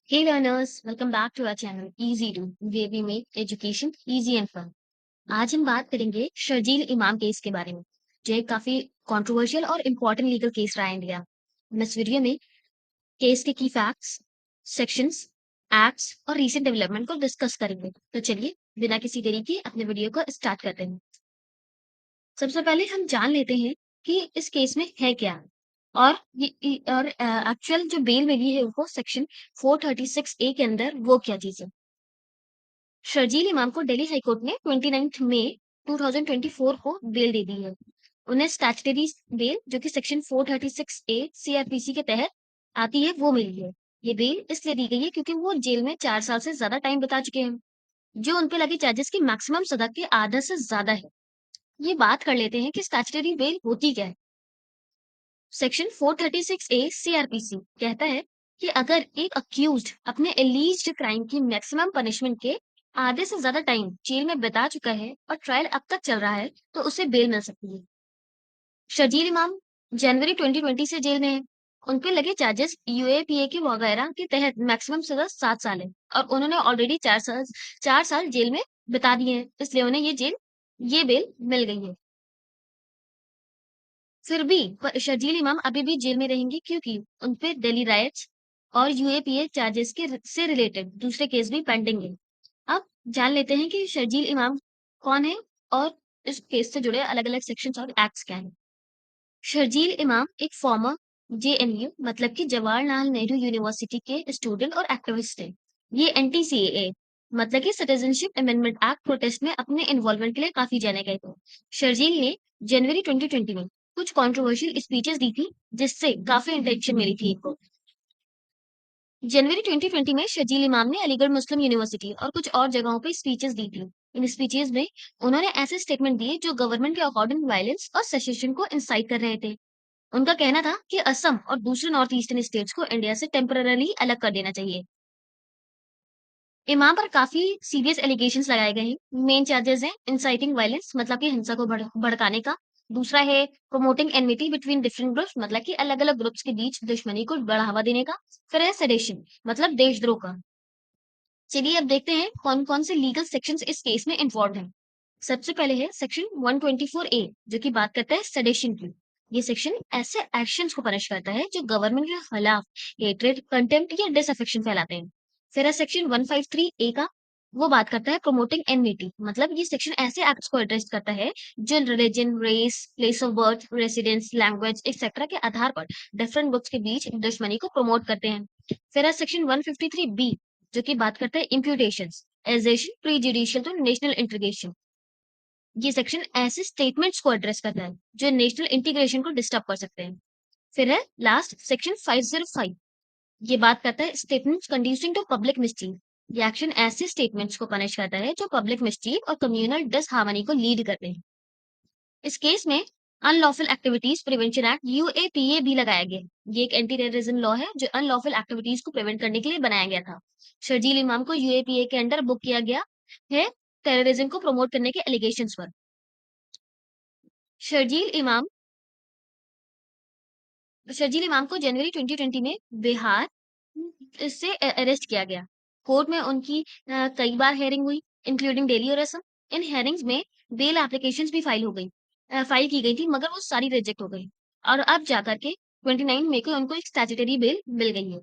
Hey learners, welcome back to our channel Easy Do, where we make education easy and fun. आज हम बात करेंगे शर्जील इमाम case के बारे में, जो एक काफी कंट्रोवर्शियल और इम्पोर्टेंट लीगल केस रहा है इंडिया। हम इस वीडियो में केस के की फैक्ट्स, सेक्शंस, एक्ट्स और रीसेंट डेवलपमेंट को डिस्कस करेंगे। तो चलिए बिना किसी देरी के अपने वीडियो को स्टार्ट करते हैं। सबसे पहले हम जान लेते हैं कि इस केस में है क्या, और एक्चुअल जो बेल मिली है उनको सेक्शन 436 ए के अंदर वो क्या चीज है। शर्जील इमाम को दिल्ली हाईकोर्ट ने 29 मई 2024 को बेल दे दी है। उन्हें स्टैट्यूटरी बेल जो कि सेक्शन 436 ए सीआरपीसी के तहत आती है वो मिली है। ये बेल इसलिए दी गई है क्योंकि वो जेल में 4 साल से ज्यादा टाइम बिता चुके हैं, जो उन पे लगी चार्जेस की मैक्सिमम सजा के आधा से ज्यादा है। ये बात कर लेते हैं कि स्टैट्यूटरी बेल होती क्या है। सेक्शन 436 ए सीआरपीसी कहता है कि अगर एक अक्यूज्ड अपने एलीज्ड क्राइम की मैक्सिमम पनिशमेंट के आधे से ज्यादा टाइम जेल में बिता चुका है और ट्रायल अब तक चल रहा है तो उसे बेल मिल सकती है। शर्जील इमाम जनवरी 2020 से जेल में है। उन पे लगे चार्जेस यूएपीए के वगैरह के तहत मैक्सिमम सजा 7 साल है, और उन्होंने ऑलरेडी 4 साल जेल में बिता दिए हैं, इसलिए उन्हें ये बेल मिल गई है। फिर भी शर्जील इमाम अभी भी जेल में रहेंगे क्योंकि उन पे दिल्ली राइट्स और यूएपीए चार्जेस से रिलेटेड दूसरे केस भी पेंडिंग है। अब जान लेते हैं कि शर्जील इमाम कौन है और इस केस से जुड़े अलग-अलग सेक्शंस और एक्ट्स क्या हैं। शर्जील इमाम एक फॉर्मर जेएनयू मतलब कि जवाहरलाल नेहरू यूनिवर्सिटी के स्टूडेंट और एक्टिविस्ट थे। ये एंटी सीएए मतलब कि सिटीजनशिप अमेंडमेंट एक्ट प्रोटेस्ट में अपने इन्वॉल्वमेंट के लिए काफी जाने गए थे। शर्जील ने जनवरी 2020 में कुछ कंट्रोवर्शियल स्पीचेस दी थी, जिससे काफी अटेंशन मिली थी इनको। जनवरी 2020 में शर्जील इमाम ने अलीगढ़ मुस्लिम यूनिवर्सिटी और कुछ और जगहों पे स्पीचेस दी थी। इन स्पीचेस में उन्होंने ऐसे स्टेटमेंट दिए जो गवर्नमेंट के अकॉर्डिंग वायलेंस और सेसेशन को इंसाइट कर रहे थे। उनका कहना था कि असम और दूसरे नॉर्थ ईस्टर्न स्टेट्स को इंडिया से टेम्पररी अलग कर देना चाहिए। इमाम पर काफी सीरियस एलिगेशंस लगाए गए हैं। मेन चार्जेस हैं इंसाइटिंग वायलेंस मतलब कि हिंसा को भड़काने का। दूसरा है promoting enmity between different groups मतलब कि अलग-अलग ग्रुप्स के बीच दुश्मनी को बढ़ावा देने का। फिर है सेडेशन मतलब देशद्रोह का। चलिए अब देखते हैं कौन-कौन से लीगल सेक्शंस इस केस में इन्वॉल्व हैं। सबसे पहले है सेक्शन 124 ए जो कि बात करता है सेडेशन की। ये सेक्शन ऐसे एक्शंस को पनिश करता है जो गवर्नमेंट के खिलाफ हेट्रेड, कंटेम्प्ट या डिसअफेक्शन फैलाते हैं। फिर है सेक्शन 153 ए का, वो बात करता है प्रमोटिंग एनमिटी मतलब ये सेक्शन ऐसे एक्ट्स को एड्रेस करता है जो religion, race, place of birth, residence, language etcetera के आधार पर डिफरेंट ग्रुप्स के बीच दुश्मनी को प्रमोट करते हैं। फिर है सेक्शन 153 बी जो कि बात करता है इम्प्यूटेशंस, एजेशन, प्रीजुडिशियल टू नेशनल इंटीग्रेशन। ये सेक्शन ऐसे स्टेटमेंट्स को एड्रेस करता है जो नेशनल इंटीग्रेशन को डिस्टर्ब कर सकते हैं। फिर है लास्ट सेक्शन 505, ये बात करता है स्टेटमेंट्स कंड्यूसिंग टू पब्लिक मिसचीफ। ये एक्शन ऐसे स्टेटमेंट्स को पनिश करता है जो पब्लिक मिसचीफ और कम्युनल डिसहार्मनी को लीड करते हैं। इस केस में unlawful activities prevention act UAPA भी लगाया गया है। ये एक एंटी टेररिज्म लॉ है जो अनलॉफुल एक्टिविटीज को प्रिवेंट करने के लिए बनाया गया था। शर्जील इमाम को यूएपीए के अंडर बुक किया गया है टेररिज्म को प्रमोट करने के एलिगेशंस पर। शर्जील इमाम शर्जील इमाम को जनवरी 2020 में बिहार से अरेस्ट किया गया। कोर्ट में उनकी कई बार हेयरिंग हुई, इंक्लूडिंग दिल्ली और असम। इन हेयरिंग्स में बेल एप्लीकेशंस भी फाइल की गई थी, मगर वो सारी रिजेक्ट हो गई। और अब जाकर के 29 मई को उनको एक स्टैट्यूटरी बेल मिल गई है।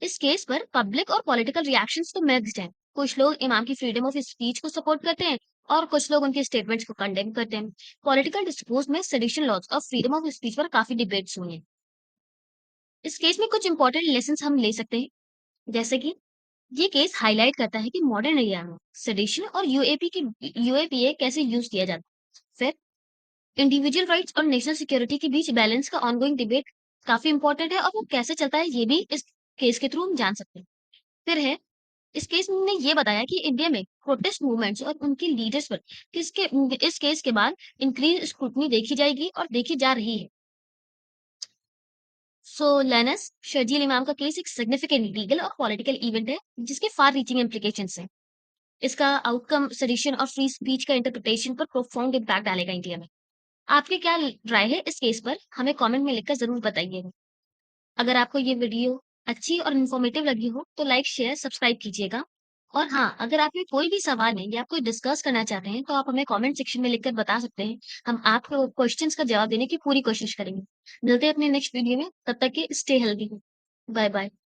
इस केस पर पब्लिक और पॉलिटिकल रिएक्शंस तो मिक्स्ड हैं। कुछ लोग इमाम की फ्रीडम ऑफ स्पीच को सपोर्ट करते हैं और कुछ लोग उनके स्टेटमेंट्स को कंडेम करते हैं। पॉलिटिकल डिस्कोर्स में सेडिशन लॉज और फ्रीडम ऑफ स्पीच पर काफी डिबेट्स हुई हैं। इस केस में कुछ इंपॉर्टेंट लेसन्स हम ले सकते हैं, जैसे कि ये केस हाईलाइट करता है कि मॉडर्न इंडिया में सेडिशन और यूएपीए कैसे यूज किया जाता है। फिर इंडिविजुअल राइट्स और नेशनल सिक्योरिटी के बीच बैलेंस का ऑनगोइंग डिबेट काफी इंपॉर्टेंट है, और वो कैसे चलता है ये भी इस केस के थ्रू हम जान सकते हैं। फिर है इस केस ने ये बताया कि इंडिया में प्रोटेस्ट मूवमेंट्स और उनके लीडर्स पर किसके इस केस के बाद इंक्रीज स्क्रूटनी देखी जाएगी और देखी जा रही है। सो लेनस शर्जील इमाम का केस एक सिग्निफिकेंट लीगल और पॉलिटिकल इवेंट है जिसके फार रीचिंग इम्प्लीकेशंस हैं। इसका आउटकम सेडिशन और फ्री स्पीच का इंटरप्रिटेशन पर प्रोफाउंड इम्पैक्ट डालेगा इंडिया में। आपकी क्या राय है इस केस पर, हमें कमेंट में लिखकर जरूर बताइएगा। अगर आपको ये वीडियो अच्छी और इन्फॉर्मेटिव लगी हो तो लाइक, शेयर, सब्सक्राइब कीजिएगा। और हाँ, अगर आपके कोई भी सवाल है या आप कोई डिस्कस करना चाहते हैं, तो आप हमें कमेंट सेक्शन में लिखकर बता सकते हैं। हम आपको क्वेश्चंस का जवाब देने की पूरी कोशिश करेंगे। मिलते हैं अपने नेक्स्ट वीडियो में, तब तक के स्टे हेल्दी। Bye bye.